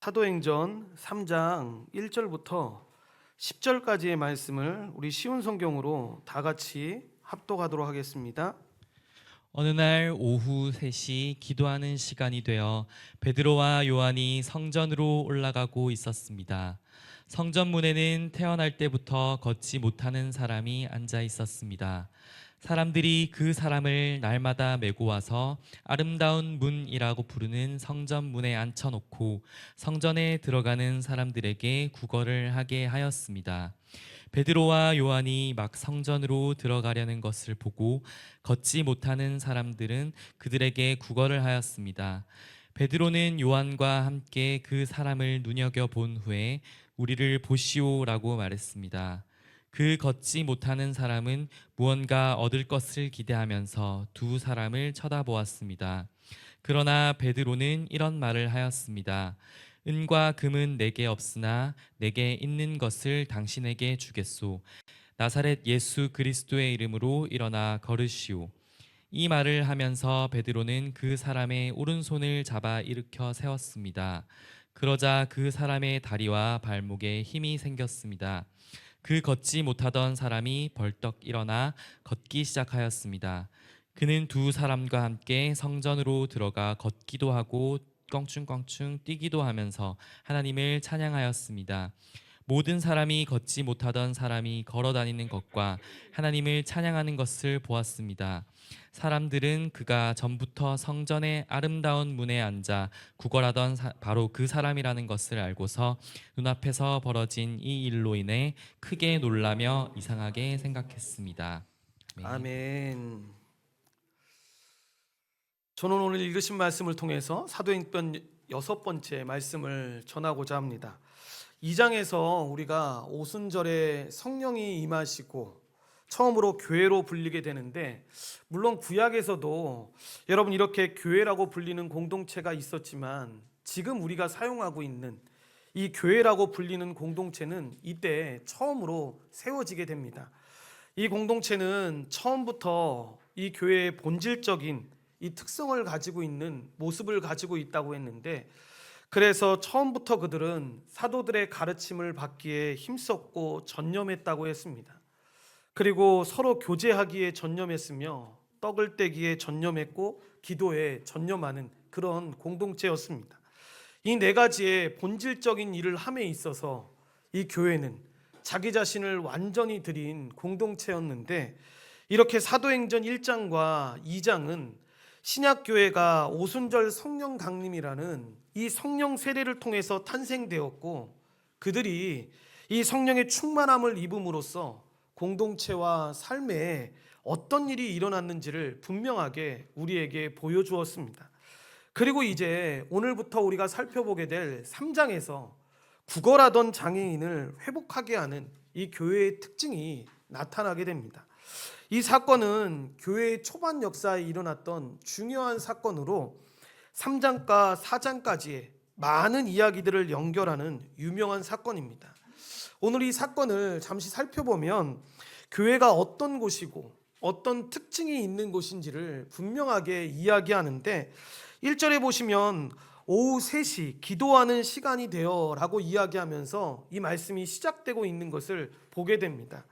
사도행전 3장 1절부터 10절까지의 말씀을 우리 쉬운 성경으로 다 같이 합독하도록 하겠습니다. 어느 날 오후 3시 기도하는 시간이 되어 베드로와 요한이 성전으로 올라가고 있었습니다. 성전 문에는 태어날 때부터 걷지 못하는 사람이 앉아 있었습니다. 사람들이 그 사람을 날마다 메고 와서 아름다운 문이라고 부르는 성전 문에 앉혀놓고 성전에 들어가는 사람들에게 구걸을 하게 하였습니다. 베드로와 요한이 막 성전으로 들어가려는 것을 보고 걷지 못하는 사람들은 그들에게 구걸을 하였습니다. 베드로는 요한과 함께 그 사람을 눈여겨본 후에 우리를 보시오라고 말했습니다. 그 걷지 못하는 사람은 무언가 얻을 것을 기대하면서 두 사람을 쳐다보았습니다. 그러나 베드로는 이런 말을 하였습니다. 은과 금은 내게 없으나 내게 있는 것을 당신에게 주겠소. 나사렛 예수 그리스도의 이름으로 일어나 걸으시오. 이 말을 하면서 베드로는 그 사람의 오른손을 잡아 일으켜 세웠습니다. 그러자 그 사람의 다리와 발목에 힘이 생겼습니다. 그 걷지 못하던 사람이 벌떡 일어나 걷기 시작하였습니다. 그는 두 사람과 함께 성전으로 들어가 걷기도 하고 껑충껑충 뛰기도 하면서 하나님을 찬양하였습니다. 모든 사람이 걷지 못하던 사람이 걸어다니는 것과 하나님을 찬양하는 것을 보았습니다. 사람들은 그가 전부터 성전의 아름다운 문에 앉아 구걸하던 바로 그 사람이라는 것을 알고서 눈앞에서 벌어진 이 일로 인해 크게 놀라며 이상하게 생각했습니다. 아멘. 저는 오늘 읽으신 말씀을 통해서 사도행전 6번째 말씀을 전하고자 합니다. 2장에서 우리가 오순절에 성령이 임하시고 처음으로 교회로 불리게 되는데, 물론 구약에서도 여러분 이렇게 교회라고 불리는 공동체가 있었지만 지금 우리가 사용하고 있는 이 교회라고 불리는 공동체는 이때 처음으로 세워지게 됩니다. 이 공동체는 처음부터 이 교회의 본질적인 이 특성을 가지고 있는 모습을 가지고 있다고 했는데, 그래서 처음부터 그들은 사도들의 가르침을 받기에 힘썼고 전념했다고 했습니다. 그리고 서로 교제하기에 전념했으며 떡을 떼기에 전념했고 기도에 전념하는 그런 공동체였습니다. 이 네 가지의 본질적인 일을 함에 있어서 이 교회는 자기 자신을 완전히 드린 공동체였는데, 이렇게 사도행전 1장과 2장은 신약교회가 오순절 성령 강림이라는 이 성령 세례를 통해서 탄생되었고, 그들이 이 성령의 충만함을 입음으로써 공동체와 삶에 어떤 일이 일어났는지를 분명하게 우리에게 보여주었습니다. 그리고 이제 오늘부터 우리가 살펴보게 될 3장에서 구걸하던 장애인을 회복하게 하는 이 교회의 특징이 나타나게 됩니다. 이 사건은 교회의 초반 역사에 일어났던 중요한 사건으로 3장과 4장까지의 많은 이야기들을 연결하는 유명한 사건입니다. 오늘 이 사건을 잠시 살펴보면 교회가 어떤 곳이고 어떤 특징이 있는 곳인지를 분명하게 이야기하는데, 1절에 보시면 오후 3시 기도하는 시간이 되어 라고 이야기하면서 이 말씀이 시작되고 있는 것을 보게 됩니다.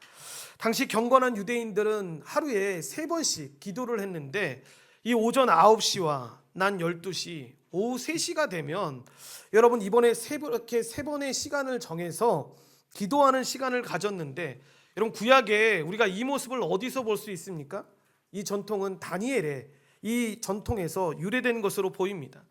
당시 경건한 유대인들은 하루에 3번씩 기도를 했는데, 이 오전 9시와 난 12시, 오후 3시가 되면 여러분 이번에 이렇게 3번의 시간을 정해서 기도하는 시간을 가졌는데, 여러분 구약에 우리가 이 모습을 어디서 볼 수 있습니까? 이 전통은 다니엘의 이 전통에서 유래된 것으로 보입니다.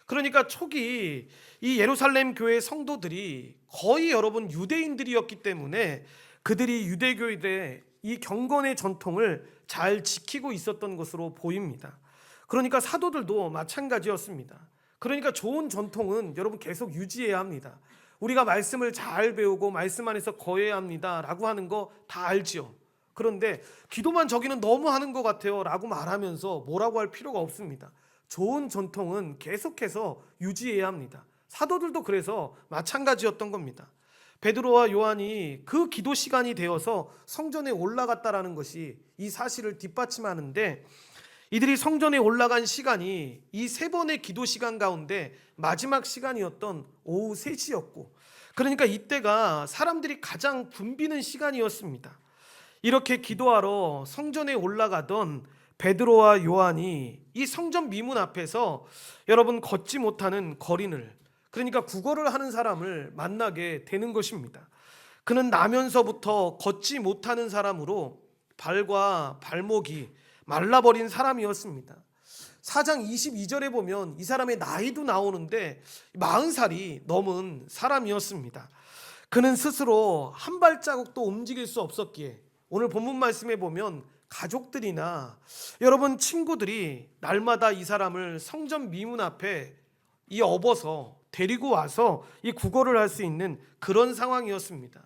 그러니까 초기 이 예루살렘 교회 성도들이 거의 여러분 유대인들이었기 때문에 그들이 유대교의 이 경건의 전통을 잘 지키고 있었던 것으로 보입니다. 그러니까 사도들도 마찬가지였습니다. 그러니까 좋은 전통은 여러분 계속 유지해야 합니다. 우리가 말씀을 잘 배우고 말씀 안에서 거해야 합니다 라고 하는 거 다 알지요. 그런데 기도만 저기는 너무 하는 것 같아요 라고 말하면서 뭐라고 할 필요가 없습니다. 좋은 전통은 계속해서 유지해야 합니다. 사도들도 그래서 마찬가지였던 겁니다. 베드로와 요한이 그 기도 시간이 되어서 성전에 올라갔다라는 것이 이 사실을 뒷받침하는데, 이들이 성전에 올라간 시간이 이 세 번의 기도 시간 가운데 마지막 시간이었던 오후 3시였고, 그러니까 이때가 사람들이 가장 붐비는 시간이었습니다. 이렇게 기도하러 성전에 올라가던 베드로와 요한이 이 성전 미문 앞에서 여러분 걷지 못하는 거린을, 그러니까 구걸을 하는 사람을 만나게 되는 것입니다. 그는 나면서부터 걷지 못하는 사람으로 발과 발목이 말라버린 사람이었습니다. 4장 22절에 보면 이 사람의 나이도 나오는데 40살이 넘은 사람이었습니다. 그는 스스로 한 발자국도 움직일 수 없었기에 오늘 본문 말씀에 보면 가족들이나 여러분 친구들이 날마다 이 사람을 성전 미문 앞에 업어서 데리고 와서 이 구걸을 할 수 있는 그런 상황이었습니다.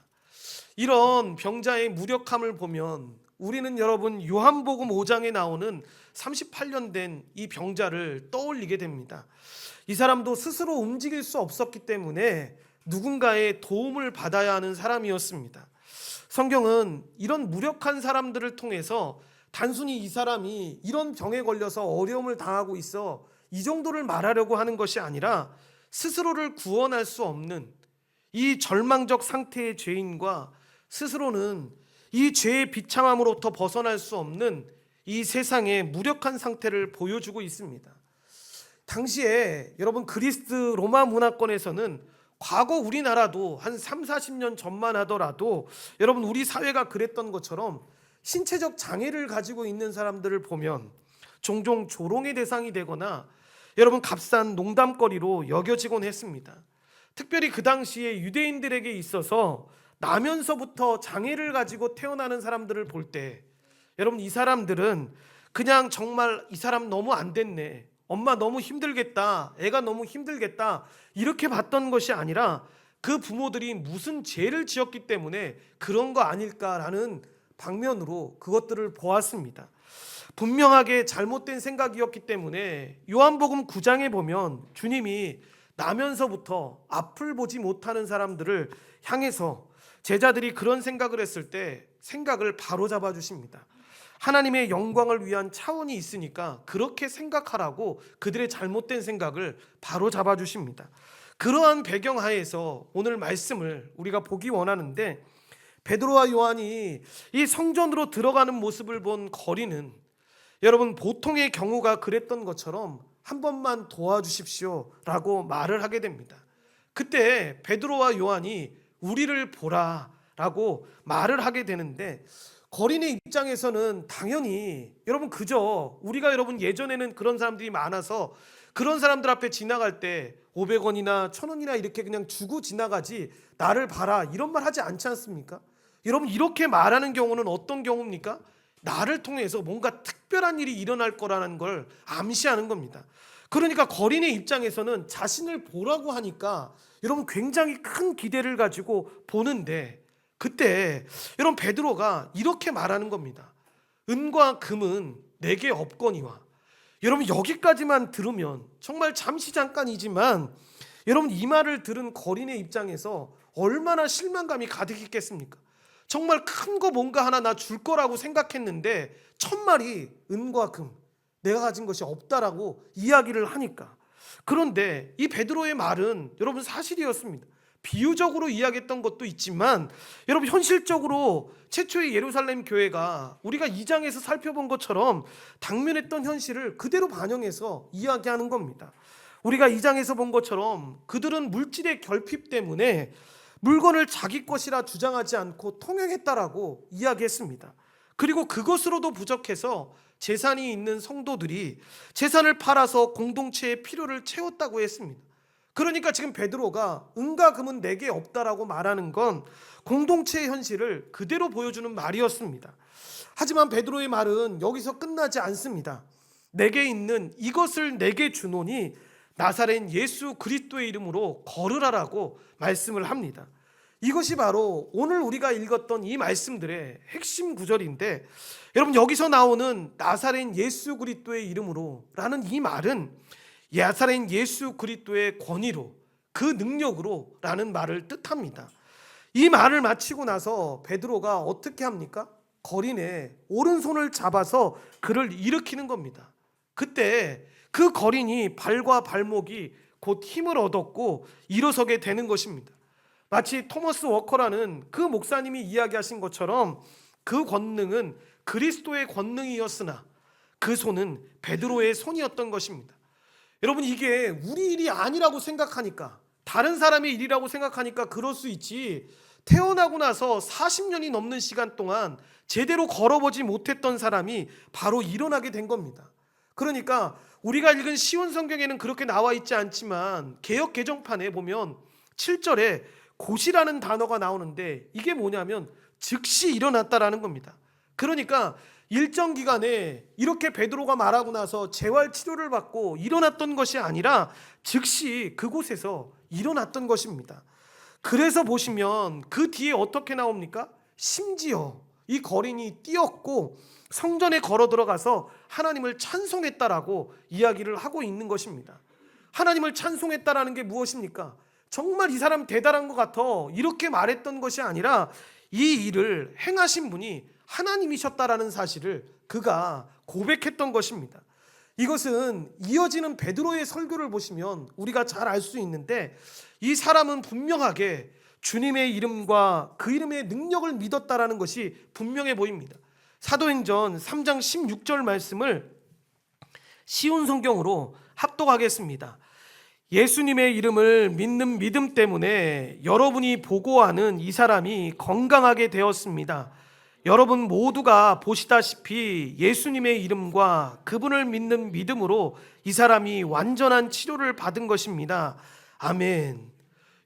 이런 병자의 무력함을 보면 우리는 여러분 요한복음 5장에 나오는 38년 된 이 병자를 떠올리게 됩니다. 이 사람도 스스로 움직일 수 없었기 때문에 누군가의 도움을 받아야 하는 사람이었습니다. 성경은 이런 무력한 사람들을 통해서 단순히 이 사람이 이런 병에 걸려서 어려움을 당하고 있어 이 정도를 말하려고 하는 것이 아니라 스스로를 구원할 수 없는 이 절망적 상태의 죄인과 스스로는 이 죄의 비참함으로부터 벗어날 수 없는 이 세상의 무력한 상태를 보여주고 있습니다. 당시에 여러분 그리스 로마 문화권에서는 과거 우리나라도 한 3, 40년 전만 하더라도 여러분 우리 사회가 그랬던 것처럼 신체적 장애를 가지고 있는 사람들을 보면 종종 조롱의 대상이 되거나 여러분 값싼 농담거리로 여겨지곤 했습니다. 특별히 그 당시에 유대인들에게 있어서 나면서부터 장애를 가지고 태어나는 사람들을 볼 때 여러분 이 사람들은 그냥 정말 이 사람 너무 안 됐네, 엄마 너무 힘들겠다, 애가 너무 힘들겠다 이렇게 봤던 것이 아니라 그 부모들이 무슨 죄를 지었기 때문에 그런 거 아닐까라는 방면으로 그것들을 보았습니다. 분명하게 잘못된 생각이었기 때문에 요한복음 9장에 보면 주님이 나면서부터 앞을 보지 못하는 사람들을 향해서 제자들이 그런 생각을 했을 때 생각을 바로잡아 주십니다. 하나님의 영광을 위한 차원이 있으니까 그렇게 생각하라고 그들의 잘못된 생각을 바로잡아 주십니다. 그러한 배경하에서 오늘 말씀을 우리가 보기 원하는데, 베드로와 요한이 이 성전으로 들어가는 모습을 본 거리는 여러분 보통의 경우가 그랬던 것처럼 한 번만 도와주십시오 라고 말을 하게 됩니다. 그때 베드로와 요한이 우리를 보라 라고 말을 하게 되는데, 거린의 입장에서는 당연히 여러분 그저 우리가 여러분 예전에는 그런 사람들이 많아서 그런 사람들 앞에 지나갈 때 500원이나 1000원이나 이렇게 그냥 주고 지나가지 나를 봐라 이런 말 하지 않지 않습니까? 여러분 이렇게 말하는 경우는 어떤 경우입니까? 나를 통해서 뭔가 특별한 일이 일어날 거라는 걸 암시하는 겁니다. 그러니까 거린의 입장에서는 자신을 보라고 하니까 여러분 굉장히 큰 기대를 가지고 보는데, 그때 여러분 베드로가 이렇게 말하는 겁니다. 은과 금은 내게 없거니와. 여러분 여기까지만 들으면 정말 잠시 잠깐이지만 여러분 이 말을 들은 거린의 입장에서 얼마나 실망감이 가득했겠습니까? 정말 큰 거 뭔가 하나 나 줄 거라고 생각했는데 천만이 은과 금 내가 가진 것이 없다라고 이야기를 하니까. 그런데 이 베드로의 말은 여러분 사실이었습니다. 비유적으로 이야기했던 것도 있지만 여러분 현실적으로 최초의 예루살렘 교회가 우리가 2장에서 살펴본 것처럼 당면했던 현실을 그대로 반영해서 이야기하는 겁니다. 우리가 2장에서 본 것처럼 그들은 물질의 결핍 때문에 물건을 자기 것이라 주장하지 않고 통행했다라고 이야기했습니다. 그리고 그것으로도 부족해서 재산이 있는 성도들이 재산을 팔아서 공동체의 필요를 채웠다고 했습니다. 그러니까 지금 베드로가 은과 금은 내게 없다라고 말하는 건 공동체의 현실을 그대로 보여주는 말이었습니다. 하지만 베드로의 말은 여기서 끝나지 않습니다. 내게 있는 이것을 내게 주노니 나사렛 예수 그리스도의 이름으로 걸으라라고 말씀을 합니다. 이것이 바로 오늘 우리가 읽었던 이 말씀들의 핵심 구절인데, 여러분 여기서 나오는 나사렛 예수 그리스도의 이름으로 라는 이 말은 나사렛 예수 그리스도의 권위로, 그 능력으로 라는 말을 뜻합니다. 이 말을 마치고 나서 베드로가 어떻게 합니까? 거린의 오른손을 잡아서 그를 일으키는 겁니다. 그때 그 거린이 발과 발목이 곧 힘을 얻었고 일어서게 되는 것입니다. 마치 토머스 워커라는 그 목사님이 이야기하신 것처럼 그 권능은 그리스도의 권능이었으나 그 손은 베드로의 손이었던 것입니다. 여러분, 이게 우리 일이 아니라고 생각하니까, 다른 사람의 일이라고 생각하니까 그럴 수 있지, 태어나고 나서 40년이 넘는 시간 동안 제대로 걸어보지 못했던 사람이 바로 일어나게 된 겁니다. 그러니까 우리가 읽은 시온 성경에는 그렇게 나와 있지 않지만 개역 개정판에 보면 7절에 곧이라는 단어가 나오는데, 이게 뭐냐면 즉시 일어났다라는 겁니다. 그러니까 일정 기간에 이렇게 베드로가 말하고 나서 재활 치료를 받고 일어났던 것이 아니라 즉시 그곳에서 일어났던 것입니다. 그래서 보시면 그 뒤에 어떻게 나옵니까? 심지어 이 거린이 뛰었고 성전에 걸어 들어가서 하나님을 찬송했다라고 이야기를 하고 있는 것입니다. 하나님을 찬송했다라는 게 무엇입니까? 정말 이 사람 대단한 것 같아, 이렇게 말했던 것이 아니라 이 일을 행하신 분이 하나님이셨다라는 사실을 그가 고백했던 것입니다. 이것은 이어지는 베드로의 설교를 보시면 우리가 잘 알 수 있는데, 이 사람은 분명하게 주님의 이름과 그 이름의 능력을 믿었다라는 것이 분명해 보입니다. 사도행전 3장 16절 말씀을 시온 성경으로 합독하겠습니다. 예수님의 이름을 믿는 믿음 때문에 여러분이 보고하는 이 사람이 건강하게 되었습니다. 여러분 모두가 보시다시피 예수님의 이름과 그분을 믿는 믿음으로 이 사람이 완전한 치료를 받은 것입니다. 아멘.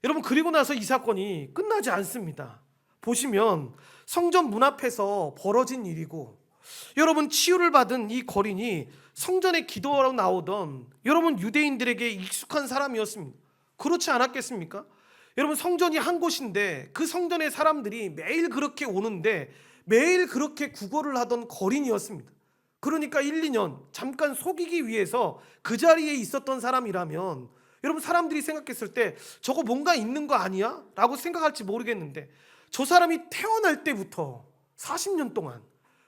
여러분, 그리고 나서 이 사건이 끝나지 않습니다. 보시면 성전 문 앞에서 벌어진 일이고, 여러분 치유를 받은 이 거린이 성전에 기도하러 나오던 여러분 유대인들에게 익숙한 사람이었습니다. 그렇지 않았겠습니까? 여러분, 성전이 한 곳인데 그 성전의 사람들이 매일 그렇게 오는데 매일 그렇게 구걸을 하던 거린이었습니다. 그러니까 1, 2년 잠깐 속이기 위해서 그 자리에 있었던 사람이라면 여러분, 사람들이 생각했을 때 저거 뭔가 있는 거 아니야? 라고 생각할지 모르겠는데, 저 사람이 태어날 때부터 40년 동안,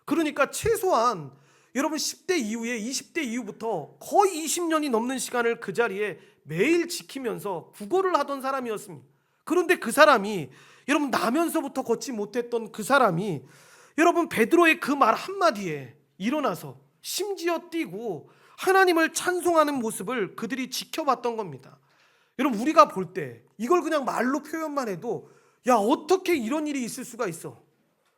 그러니까 최소한 여러분 10대 이후에 20대 이후부터 거의 20년이 넘는 시간을 그 자리에 매일 지키면서 구걸을 하던 사람이었습니다. 그런데 그 사람이, 여러분 나면서부터 걷지 못했던 그 사람이 여러분 베드로의 그 말 한마디에 일어나서 심지어 뛰고 하나님을 찬송하는 모습을 그들이 지켜봤던 겁니다. 여러분, 우리가 볼 때 이걸 그냥 말로 표현만 해도, 야, 어떻게 이런 일이 있을 수가 있어?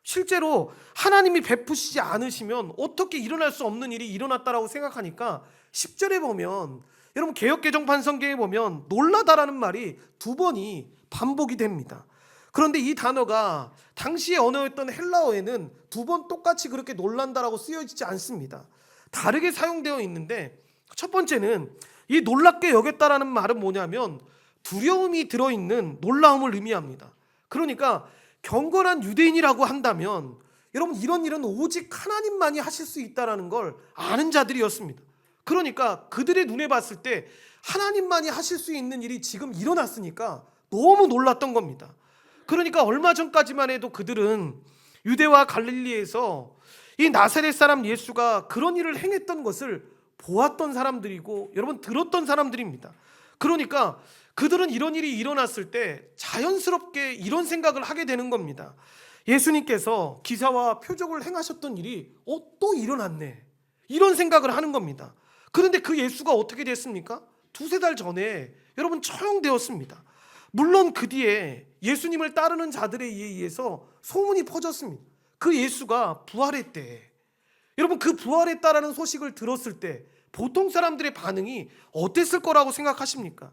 실제로 하나님이 베푸시지 않으시면 어떻게 일어날 수 없는 일이 일어났다라고 생각하니까 10절에 보면, 여러분 개역 개정판 성경에 보면 놀라다라는 말이 2번이 반복이 됩니다. 그런데 이 단어가 당시의 언어였던 헬라어에는 2번 똑같이 그렇게 놀란다라고 쓰여지지 않습니다. 다르게 사용되어 있는데, 첫 번째는 이 놀랍게 여겼다라는 말은 뭐냐면 두려움이 들어있는 놀라움을 의미합니다. 그러니까 경건한 유대인이라고 한다면 여러분, 이런 일은 오직 하나님만이 하실 수 있다는 걸 아는 자들이었습니다. 그러니까 그들의 눈에 봤을 때 하나님만이 하실 수 있는 일이 지금 일어났으니까 너무 놀랐던 겁니다. 그러니까 얼마 전까지만 해도 그들은 유대와 갈릴리에서 이 나사렛 사람 예수가 그런 일을 행했던 것을 보았던 사람들이고 여러분 들었던 사람들입니다. 그러니까 그들은 이런 일이 일어났을 때 자연스럽게 이런 생각을 하게 되는 겁니다. 예수님께서 기사와 표적을 행하셨던 일이 또 일어났네, 이런 생각을 하는 겁니다. 그런데 그 예수가 어떻게 됐습니까? 2-3달 전에 여러분 처형되었습니다. 물론 그 뒤에 예수님을 따르는 자들에 의해서 소문이 퍼졌습니다. 그 예수가 부활했대. 여러분, 그 부활했다라는 소식을 들었을 때 보통 사람들의 반응이 어땠을 거라고 생각하십니까?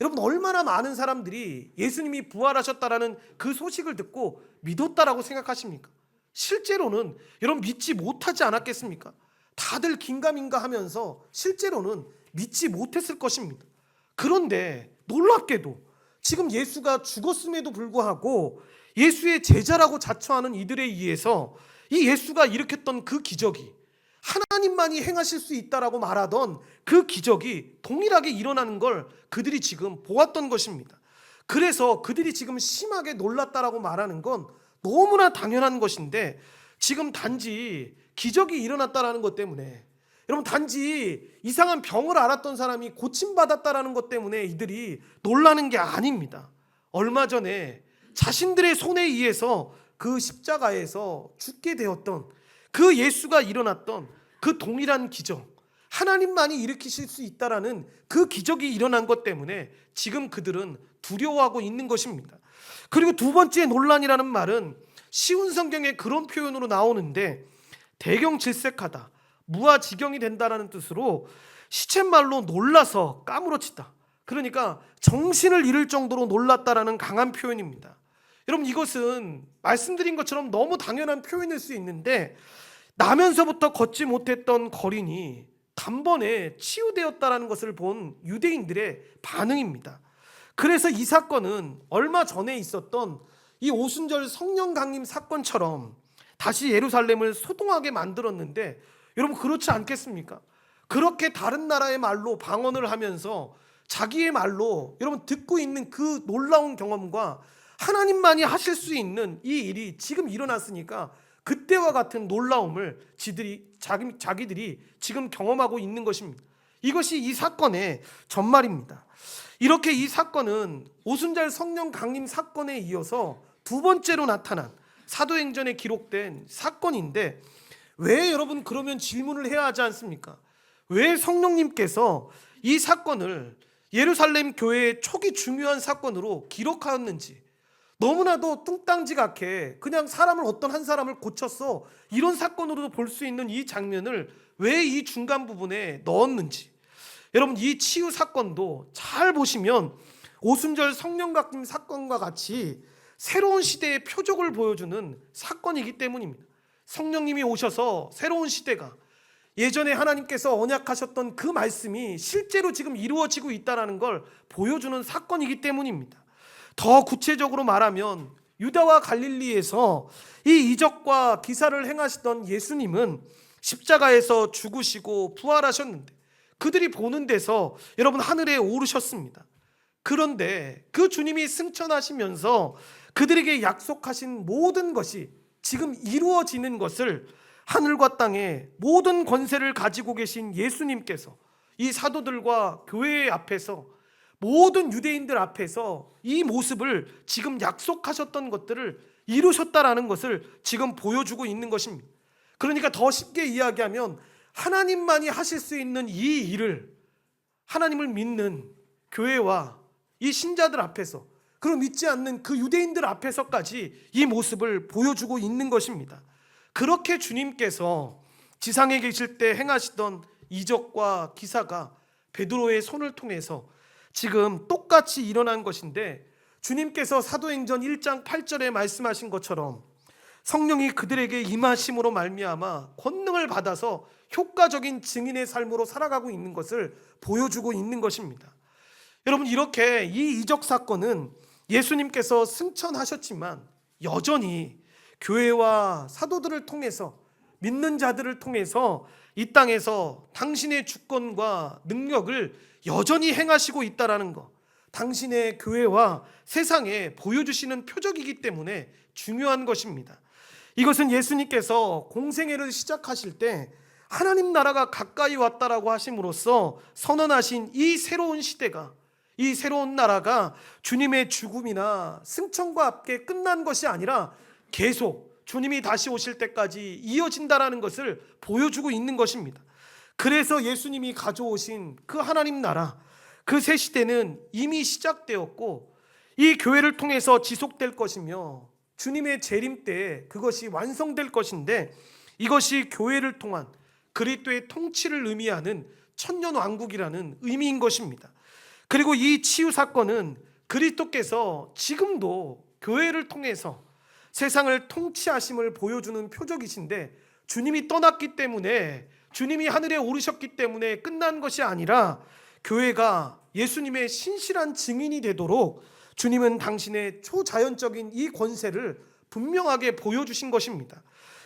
여러분, 얼마나 많은 사람들이 예수님이 부활하셨다라는 그 소식을 듣고 믿었다라고 생각하십니까? 실제로는 여러분 믿지 못하지 않았겠습니까? 다들 긴가민가 하면서 실제로는 믿지 못했을 것입니다. 그런데 놀랍게도 지금 예수가 죽었음에도 불구하고 예수의 제자라고 자처하는 이들에 의해서 이 예수가 일으켰던 그 기적이, 하나님만이 행하실 수 있다라고 말하던 그 기적이 동일하게 일어나는 걸 그들이 지금 보았던 것입니다. 그래서 그들이 지금 심하게 놀랐다라고 말하는 건 너무나 당연한 것인데, 지금 단지 기적이 일어났다라는 것 때문에 여러분, 단지 이상한 병을 앓았던 사람이 고침받았다라는 것 때문에 이들이 놀라는 게 아닙니다. 얼마 전에 자신들의 손에 의해서 그 십자가에서 죽게 되었던 그 예수가 일어났던 그 동일한 기적, 하나님만이 일으키실 수 있다라는 그 기적이 일어난 것 때문에 지금 그들은 두려워하고 있는 것입니다. 그리고 두 번째 논란이라는 말은 쉬운 성경에 그런 표현으로 나오는데, 대경질색하다, 무아지경이 된다라는 뜻으로 시쳇말로 놀라서 까무러치다, 그러니까 정신을 잃을 정도로 놀랐다라는 강한 표현입니다. 여러분, 이것은 말씀드린 것처럼 너무 당연한 표현일 수 있는데, 나면서부터 걷지 못했던 거린이 단번에 치유되었다라는 것을 본 유대인들의 반응입니다. 그래서 이 사건은 얼마 전에 있었던 이 오순절 성령 강림 사건처럼 다시 예루살렘을 소동하게 만들었는데, 여러분, 그렇지 않겠습니까? 그렇게 다른 나라의 말로 방언을 하면서 자기의 말로 여러분 듣고 있는 그 놀라운 경험과 하나님만이 하실 수 있는 이 일이 지금 일어났으니까 그때와 같은 놀라움을 자기들이 지금 경험하고 있는 것입니다. 이것이 이 사건의 전말입니다. 이렇게 이 사건은 오순절 성령 강림 사건에 이어서 두 번째로 나타난 사도행전에 기록된 사건인데, 왜 여러분 그러면 질문을 해야 하지 않습니까? 왜 성령님께서 이 사건을 예루살렘 교회의 초기 중요한 사건으로 기록하였는지, 너무나도 뚱땅지각해 그냥 사람을, 어떤 한 사람을 고쳤어, 이런 사건으로도 볼 수 있는 이 장면을 왜 이 중간 부분에 넣었는지, 여러분, 이 치유 사건도 잘 보시면 오순절 성령 강림 사건과 같이 새로운 시대의 표적을 보여주는 사건이기 때문입니다. 성령님이 오셔서 새로운 시대가, 예전에 하나님께서 언약하셨던 그 말씀이 실제로 지금 이루어지고 있다는 걸 보여주는 사건이기 때문입니다. 더 구체적으로 말하면 유다와 갈릴리에서 이 이적과 기사를 행하시던 예수님은 십자가에서 죽으시고 부활하셨는데, 그들이 보는 데서 여러분 하늘에 오르셨습니다. 그런데 그 주님이 승천하시면서 그들에게 약속하신 모든 것이 지금 이루어지는 것을 하늘과 땅의 모든 권세를 가지고 계신 예수님께서 이 사도들과 교회 앞에서, 모든 유대인들 앞에서 이 모습을, 지금 약속하셨던 것들을 이루셨다라는 것을 지금 보여주고 있는 것입니다. 그러니까 더 쉽게 이야기하면 하나님만이 하실 수 있는 이 일을 하나님을 믿는 교회와 이 신자들 앞에서, 그리고 믿지 않는 그 유대인들 앞에서까지 이 모습을 보여주고 있는 것입니다. 그렇게 주님께서 지상에 계실 때 행하시던 이적과 기사가 베드로의 손을 통해서 지금 똑같이 일어난 것인데, 주님께서 사도행전 1장 8절에 말씀하신 것처럼 성령이 그들에게 임하심으로 말미암아 권능을 받아서 효과적인 증인의 삶으로 살아가고 있는 것을 보여주고 있는 것입니다. 여러분, 이렇게 이 이적 사건은 예수님께서 승천하셨지만 여전히 교회와 사도들을 통해서, 믿는 자들을 통해서 이 땅에서 당신의 주권과 능력을 여전히 행하시고 있다라는 것, 당신의 교회와 세상에 보여주시는 표적이기 때문에 중요한 것입니다. 이것은 예수님께서 공생애를 시작하실 때 하나님 나라가 가까이 왔다라고 하심으로써 선언하신 이 새로운 시대가, 이 새로운 나라가 주님의 죽음이나 승천과 함께 끝난 것이 아니라 계속 주님이 다시 오실 때까지 이어진다라는 것을 보여주고 있는 것입니다. 그래서 예수님이 가져오신 그 하나님 나라, 그 새 시대는 이미 시작되었고 이 교회를 통해서 지속될 것이며 주님의 재림 때 그것이 완성될 것인데, 이것이 교회를 통한 그리스도의 통치를 의미하는 천년왕국이라는 의미인 것입니다. 그리고 이 치유 사건은 그리스도께서 지금도 교회를 통해서 세상을 통치하심을 보여주는 표적이신데, 주님이 떠났기 때문에, 주님이 하늘에 오르셨기 때문에 끝난 것이 아니라 교회가 예수님의 신실한 증인이 되도록 주님은 당신의 초자연적인 이 권세를 분명하게 보여주신 것입니다.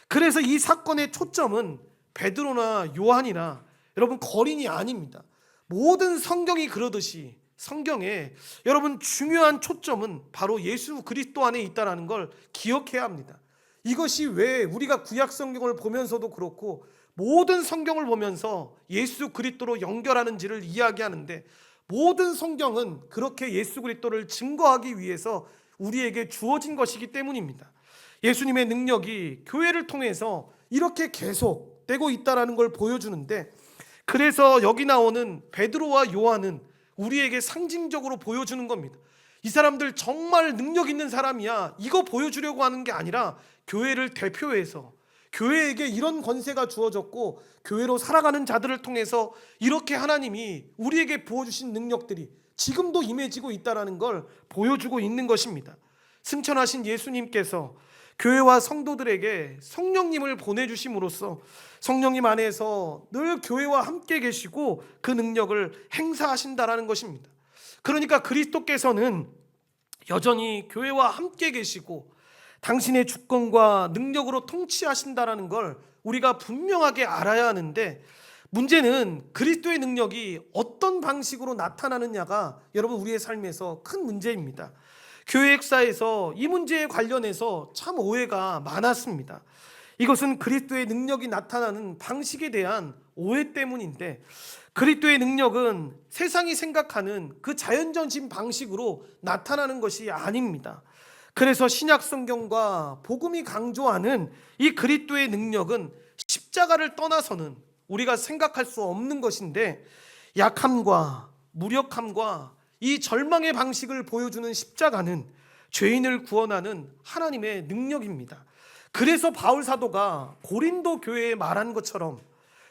그래서 이 사건의 초점은 베드로나 요한이나 여러분 거린이 아닙니다. 모든 성경이 그러듯이 성경에 여러분 중요한 초점은 바로 예수 그리스도 안에 있다는 걸 기억해야 합니다. 이것이 왜 우리가 구약 성경을 보면서도 그렇고 모든 성경을 보면서 예수 그리스도로 연결하는지를 이야기하는데, 모든 성경은 그렇게 예수 그리스도를 증거하기 위해서 우리에게 주어진 것이기 때문입니다. 예수님의 능력이 교회를 통해서 이렇게 계속되고 있다는 걸 보여주는데, 그래서 여기 나오는 베드로와 요한은 우리에게 상징적으로 보여주는 겁니다. 이 사람들 정말 능력 있는 사람이야, 이거 보여주려고 하는 게 아니라 교회를 대표해서 교회에게 이런 권세가 주어졌고 교회로 살아가는 자들을 통해서 이렇게 하나님이 우리에게 부어주신 능력들이 지금도 임해지고 있다는 걸 보여주고 있는 것입니다. 승천하신 예수님께서 교회와 성도들에게 성령님을 보내주심으로써 성령님 안에서 늘 교회와 함께 계시고 그 능력을 행사하신다라는 것입니다. 그러니까 그리스도께서는 여전히 교회와 함께 계시고 당신의 주권과 능력으로 통치하신다라는 걸 우리가 분명하게 알아야 하는데, 문제는 그리스도의 능력이 어떤 방식으로 나타나느냐가 여러분 우리의 삶에서 큰 문제입니다. 교회 역사에서 이 문제에 관련해서 참 오해가 많았습니다. 이것은 그리스도의 능력이 나타나는 방식에 대한 오해 때문인데, 그리스도의 능력은 세상이 생각하는 그 자연적인 방식으로 나타나는 것이 아닙니다. 그래서 신약 성경과 복음이 강조하는 이 그리스도의 능력은 십자가를 떠나서는 우리가 생각할 수 없는 것인데, 약함과 무력함과 이 절망의 방식을 보여주는 십자가는 죄인을 구원하는 하나님의 능력입니다. 그래서 바울 사도가 고린도 교회에 말한 것처럼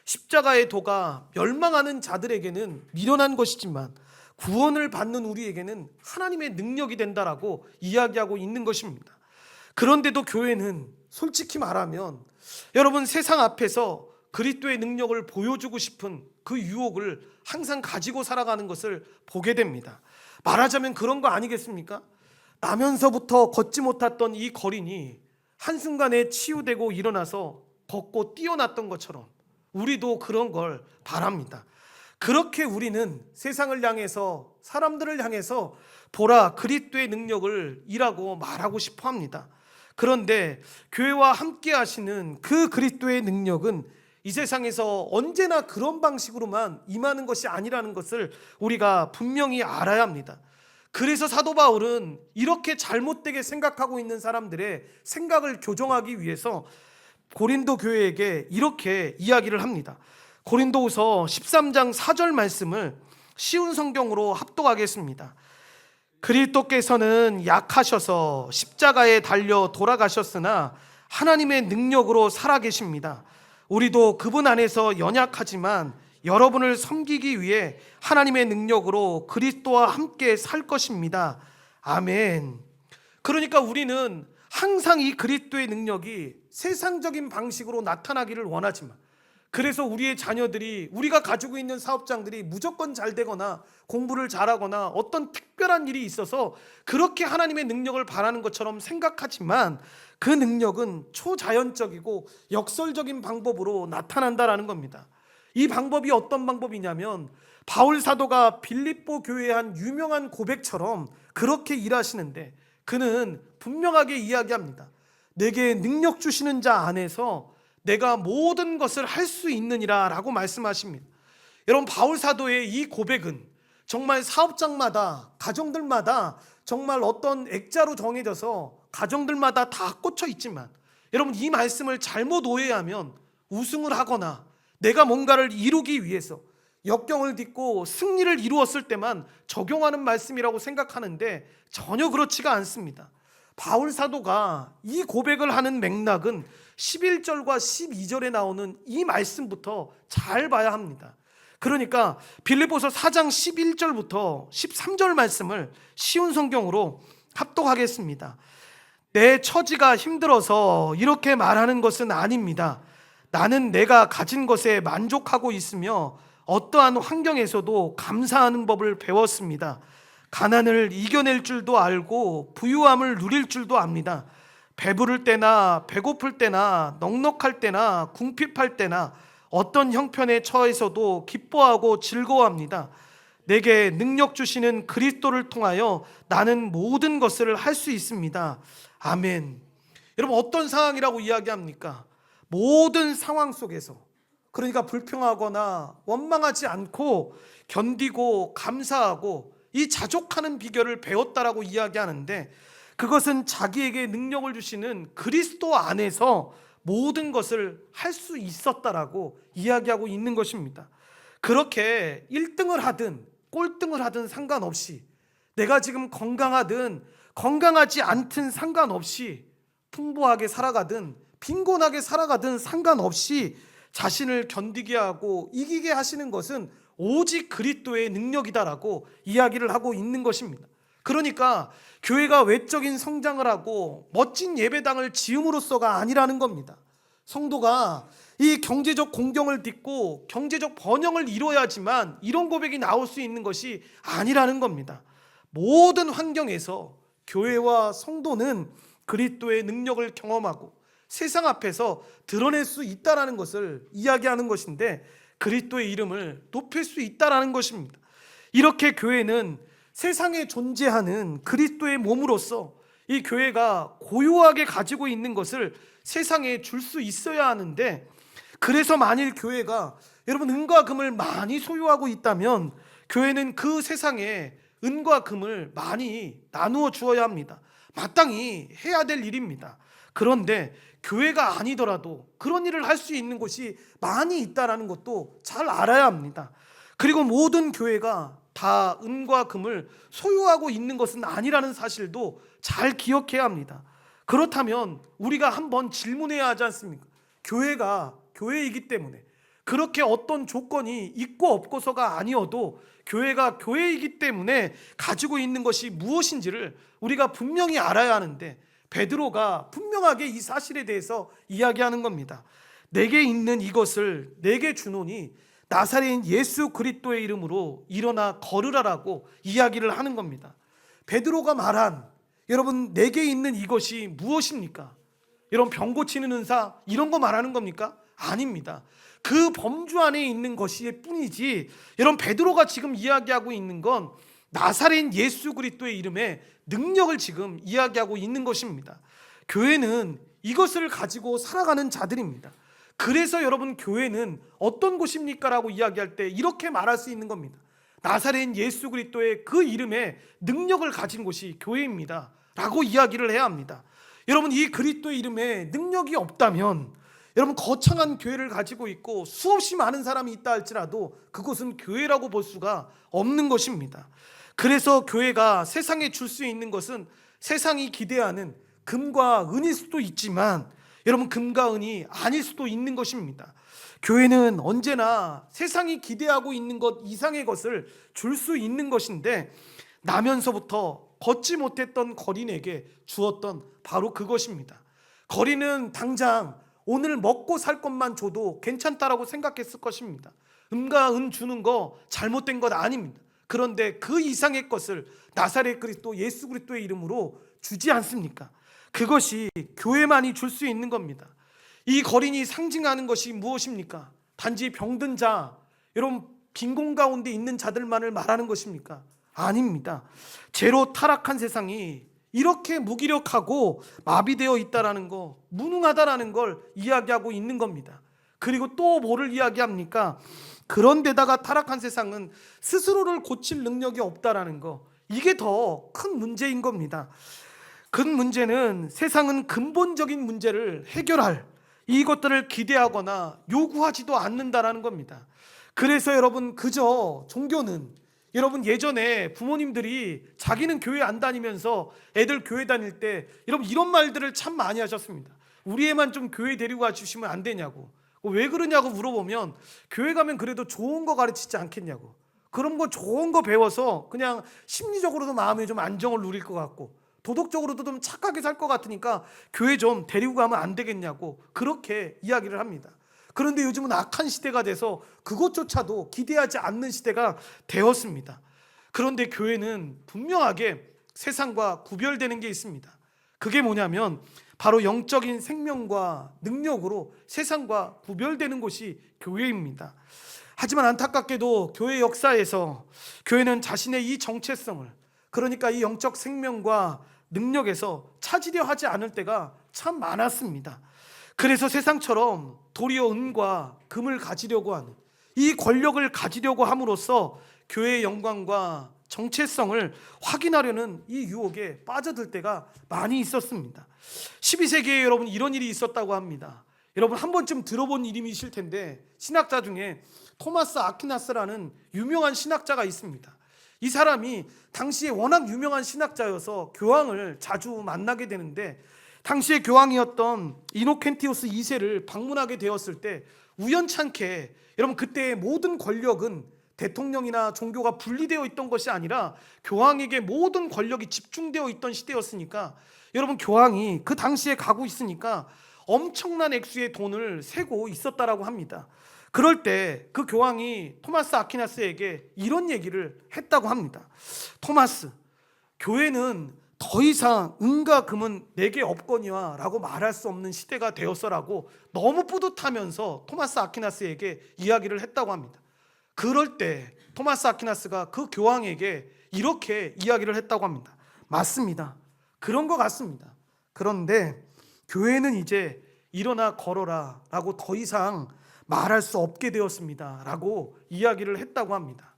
십자가의 도가 멸망하는 자들에게는 미련한 것이지만 구원을 받는 우리에게는 하나님의 능력이 된다라고 이야기하고 있는 것입니다. 그런데도 교회는 솔직히 말하면 여러분 세상 앞에서 그리스도의 능력을 보여주고 싶은 그 유혹을 항상 가지고 살아가는 것을 보게 됩니다. 말하자면 그런 거 아니겠습니까? 나면서부터 걷지 못했던 이 거린이 한순간에 치유되고 일어나서 걷고 뛰어났던 것처럼 우리도 그런 걸 바랍니다. 그렇게 우리는 세상을 향해서, 사람들을 향해서 보라 그리스도의 능력을 이라고 말하고 싶어 합니다. 그런데 교회와 함께 하시는 그 그리스도의 능력은 이 세상에서 언제나 그런 방식으로만 임하는 것이 아니라는 것을 우리가 분명히 알아야 합니다. 그래서 사도 바울은 이렇게 잘못되게 생각하고 있는 사람들의 생각을 교정하기 위해서 고린도 교회에게 이렇게 이야기를 합니다. 고린도후서 13장 4절 말씀을 쉬운 성경으로 합독하겠습니다. 그리스도께서는 약하셔서 십자가에 달려 돌아가셨으나 하나님의 능력으로 살아계십니다. 우리도 그분 안에서 연약하지만 여러분을 섬기기 위해 하나님의 능력으로 그리스도와 함께 살 것입니다. 아멘. 그러니까 우리는 항상 이 그리스도의 능력이 세상적인 방식으로 나타나기를 원하지만, 그래서 우리의 자녀들이, 우리가 가지고 있는 사업장들이 무조건 잘 되거나 공부를 잘하거나 어떤 특별한 일이 있어서 그렇게 하나님의 능력을 바라는 것처럼 생각하지만 그 능력은 초자연적이고 역설적인 방법으로 나타난다라는 겁니다. 이 방법이 어떤 방법이냐면 바울 사도가 빌립보 교회의 한 유명한 고백처럼 그렇게 일하시는데, 그는 분명하게 이야기합니다. 내게 능력 주시는 자 안에서 내가 모든 것을 할 수 있느니라 라고 말씀하십니다. 여러분, 바울 사도의 이 고백은 정말 사업장마다, 가정들마다 정말 어떤 액자로 정해져서 가정들마다 다 꽂혀 있지만, 여러분 이 말씀을 잘못 오해하면 우승을 하거나 내가 뭔가를 이루기 위해서 역경을 딛고 승리를 이루었을 때만 적용하는 말씀이라고 생각하는데 전혀 그렇지가 않습니다. 바울 사도가 이 고백을 하는 맥락은 11절과 12절에 나오는 이 말씀부터 잘 봐야 합니다. 그러니까 빌립보서 4장 11절부터 13절 말씀을 쉬운 성경으로 합독하겠습니다. 내 처지가 힘들어서 이렇게 말하는 것은 아닙니다. 나는 내가 가진 것에 만족하고 있으며 어떠한 환경에서도 감사하는 법을 배웠습니다. 가난을 이겨낼 줄도 알고 부유함을 누릴 줄도 압니다. 배부를 때나 배고플 때나 넉넉할 때나 궁핍할 때나 어떤 형편에 처해서도 기뻐하고 즐거워합니다. 내게 능력 주시는 그리스도를 통하여 나는 모든 것을 할 수 있습니다. 아멘. 여러분, 어떤 상황이라고 이야기합니까? 모든 상황 속에서 그러니까 불평하거나 원망하지 않고 견디고 감사하고 이 자족하는 비결을 배웠다라고 이야기하는데, 그것은 자기에게 능력을 주시는 그리스도 안에서 모든 것을 할 수 있었다라고 이야기하고 있는 것입니다. 그렇게 1등을 하든 꼴등을 하든 상관없이, 내가 지금 건강하든 건강하지 않든 상관없이, 풍부하게 살아가든 빈곤하게 살아가든 상관없이 자신을 견디게 하고 이기게 하시는 것은 오직 그리스도의 능력이다라고 이야기를 하고 있는 것입니다. 그러니까 교회가 외적인 성장을 하고 멋진 예배당을 지음으로써가 아니라는 겁니다. 성도가 이 경제적 공경을 딛고 경제적 번영을 이뤄야지만 이런 고백이 나올 수 있는 것이 아니라는 겁니다. 모든 환경에서 교회와 성도는 그리스도의 능력을 경험하고 세상 앞에서 드러낼 수 있다라는 것을 이야기하는 것인데, 그리스도의 이름을 높일 수 있다라는 것입니다. 이렇게 교회는 세상에 존재하는 그리스도의 몸으로서 이 교회가 고유하게 가지고 있는 것을 세상에 줄 수 있어야 하는데, 그래서 만일 교회가 여러분 은과 금을 많이 소유하고 있다면 교회는 그 세상에 은과 금을 많이 나누어 주어야 합니다. 마땅히 해야 될 일입니다. 그런데 교회가 아니더라도 그런 일을 할 수 있는 곳이 많이 있다는 것도 잘 알아야 합니다. 그리고 모든 교회가 다 은과 금을 소유하고 있는 것은 아니라는 사실도 잘 기억해야 합니다. 그렇다면 우리가 한번 질문해야 하지 않습니까? 교회가 교회이기 때문에, 그렇게 어떤 조건이 있고 없고서가 아니어도 교회가 교회이기 때문에 가지고 있는 것이 무엇인지를 우리가 분명히 알아야 하는데, 베드로가 분명하게 이 사실에 대해서 이야기하는 겁니다. 내게 있는 이것을 내게 주노니 나사렛인 예수 그리스도의 이름으로 일어나 걸으라라고 이야기를 하는 겁니다. 베드로가 말한 여러분 내게 있는 이것이 무엇입니까? 여러분 병 고치는 은사 이런 거 말하는 겁니까? 아닙니다. 그 범주 안에 있는 것일 뿐이지, 여러분 베드로가 지금 이야기하고 있는 건 나사렛 예수 그리스도의 이름의 능력을 지금 이야기하고 있는 것입니다. 교회는 이것을 가지고 살아가는 자들입니다. 그래서 여러분 교회는 어떤 곳입니까? 라고 이야기할 때 이렇게 말할 수 있는 겁니다. 나사렛 예수 그리스도의 그 이름의 능력을 가진 곳이 교회입니다 라고 이야기를 해야 합니다. 여러분 이 그리스도의 이름에 능력이 없다면, 여러분 거창한 교회를 가지고 있고 수없이 많은 사람이 있다 할지라도 그곳은 교회라고 볼 수가 없는 것입니다. 그래서 교회가 세상에 줄 수 있는 것은 세상이 기대하는 금과 은일 수도 있지만, 여러분 금과 은이 아닐 수도 있는 것입니다. 교회는 언제나 세상이 기대하고 있는 것 이상의 것을 줄 수 있는 것인데, 나면서부터 걷지 못했던 거린에게 주었던 바로 그것입니다. 거린은 당장 오늘 먹고 살 것만 줘도 괜찮다라고 생각했을 것입니다. 금과 은 주는 거 잘못된 것 아닙니다. 그런데 그 이상의 것을 나사렛 그리스도 예수 그리스도의 이름으로 주지 않습니까? 그것이 교회만이 줄 수 있는 겁니다. 이 거린이 상징하는 것이 무엇입니까? 단지 병든 자, 여러분 빈곤 가운데 있는 자들만을 말하는 것입니까? 아닙니다. 죄로 타락한 세상이 이렇게 무기력하고 마비되어 있다라는 거, 무능하다라는 걸 이야기하고 있는 겁니다. 그리고 또 뭐를 이야기합니까? 그런데다가 타락한 세상은 스스로를 고칠 능력이 없다라는 거, 이게 더 큰 문제인 겁니다. 큰 문제는 세상은 근본적인 문제를 해결할 이것들을 기대하거나 요구하지도 않는다라는 겁니다. 그래서 여러분 그저 종교는, 여러분 예전에 부모님들이 자기는 교회 안 다니면서 애들 교회 다닐 때 여러분 이런 말들을 참 많이 하셨습니다. 우리 애만 좀 교회 데리고 와 주시면 안 되냐고. 왜 그러냐고 물어보면 교회 가면 그래도 좋은 거 가르치지 않겠냐고. 그런 거 좋은 거 배워서 그냥 심리적으로도 마음에 좀 안정을 누릴 것 같고 도덕적으로도 좀 착하게 살 것 같으니까 교회 좀 데리고 가면 안 되겠냐고 그렇게 이야기를 합니다. 그런데 요즘은 악한 시대가 돼서 그것조차도 기대하지 않는 시대가 되었습니다. 그런데 교회는 분명하게 세상과 구별되는 게 있습니다. 그게 뭐냐면 바로 영적인 생명과 능력으로 세상과 구별되는 곳이 교회입니다. 하지만 안타깝게도 교회 역사에서 교회는 자신의 이 정체성을, 그러니까 이 영적 생명과 능력에서 찾으려 하지 않을 때가 참 많았습니다. 그래서 세상처럼 도리어 은과 금을 가지려고 하는, 이 권력을 가지려고 함으로써 교회의 영광과 정체성을 확인하려는 이 유혹에 빠져들 때가 많이 있었습니다. 12세기에 여러분 이런 일이 있었다고 합니다. 여러분 한 번쯤 들어본 이름이실 텐데, 신학자 중에 토마스 아퀴나스라는 유명한 신학자가 있습니다. 이 사람이 당시에 워낙 유명한 신학자여서 교황을 자주 만나게 되는데, 당시에 교황이었던 이노켄티우스 2세를 방문하게 되었을 때 우연찮게, 여러분 그때의 모든 권력은 대통령이나 종교가 분리되어 있던 것이 아니라 교황에게 모든 권력이 집중되어 있던 시대였으니까, 여러분 교황이 그 당시에 가고 있으니까 엄청난 액수의 돈을 세고 있었다라고 합니다. 그럴 때 그 교황이 토마스 아퀴나스에게 이런 얘기를 했다고 합니다. 토마스, 교회는 더 이상 은과 금은 내게 없거니와 라고 말할 수 없는 시대가 되었어라고 너무 뿌듯하면서 토마스 아퀴나스에게 이야기를 했다고 합니다. 그럴 때 토마스 아퀴나스가 그 교황에게 이렇게 이야기를 했다고 합니다. 맞습니다. 그런 것 같습니다. 그런데 교회는 이제 일어나 걸어라 라고 더 이상 말할 수 없게 되었습니다 라고 이야기를 했다고 합니다.